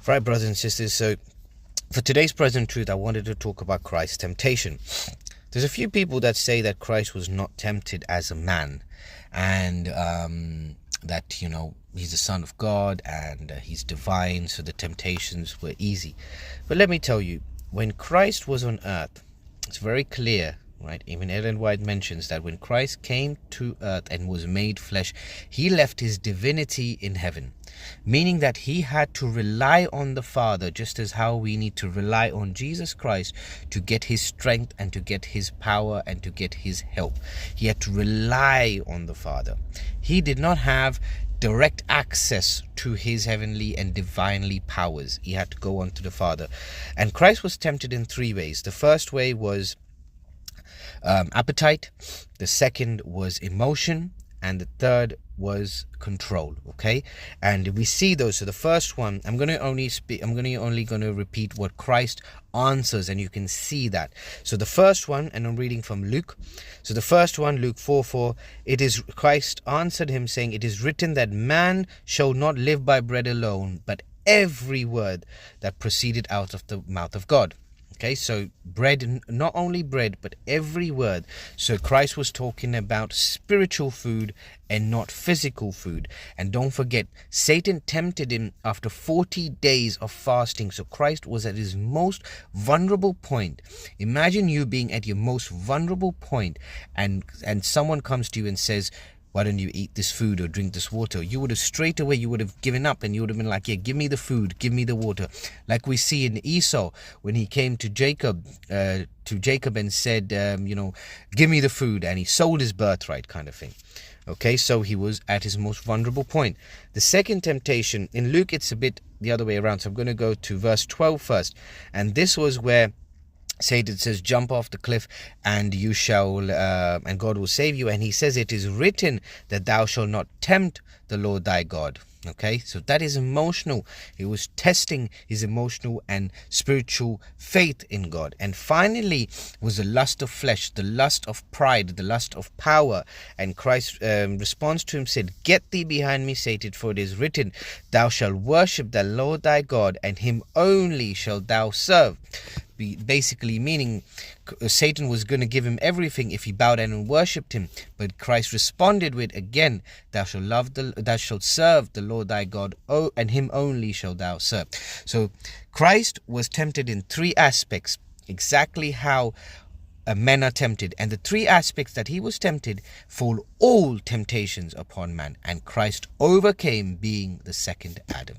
Right, brothers and sisters. So, for today's present truth, I wanted to talk about Christ's temptation. There's a few people that say that Christ was not tempted as a man, and that, he's the Son of God and he's divine, so the temptations were easy. But let me tell you, when Christ was on earth, it's very clear, right? Even Ellen White mentions that when Christ came to earth and was made flesh, he left his divinity in heaven, meaning that he had to rely on the Father, just as how we need to rely on Jesus Christ to get his strength and to get his power and to get his help. He had to rely on the Father. He did not have direct access to his heavenly and divinely powers. He had to go on to the Father. And Christ was tempted in three ways. The first way was appetite, the second was emotion, and the third was control. Okay, and we see those. So the first one, I'm only going to repeat what Christ answers, and you can see that. So the first one, and I'm reading from Luke. So the first one, Luke 4:4, it is Christ answered him, saying, "It is written that man shall not live by bread alone, but every word that proceeded out of the mouth of God." Okay, so bread, not only bread, but every word. So Christ was talking about spiritual food and not physical food. And don't forget, Satan tempted him after 40 days of fasting. So Christ was at his most vulnerable point. Imagine you being at your most vulnerable point, and someone comes to you and says, "Why don't you eat this food or drink this water?" You would have straight away, you would have given up, and you would have been like, "Yeah, give me the food, give me the water." Like we see in Esau, when he came to Jacob and said, "Give me the food," and he sold his birthright, kind of thing. Okay, so he was at his most vulnerable point. The second temptation, in Luke, it's a bit the other way around. So I'm going to go to verse 12 first. And this was where Satan says, "Jump off the cliff and you shall, and God will save you." And he says, "It is written that thou shalt not tempt the Lord thy God." Okay, so that is emotional. He was testing his emotional and spiritual faith in God. And finally was the lust of flesh, the lust of pride, the lust of power. And Christ's response to him said, "Get thee behind me, Satan, for it is written, thou shalt worship the Lord thy God, and him only shalt thou serve." Basically meaning Satan was going to give him everything if he bowed down and worshipped him, but Christ responded with, again, thou shalt serve the Lord thy God, and him only shalt thou serve. So Christ was tempted in three aspects, exactly how men are tempted, and the three aspects that he was tempted fall all temptations upon man, and Christ overcame, being the second Adam.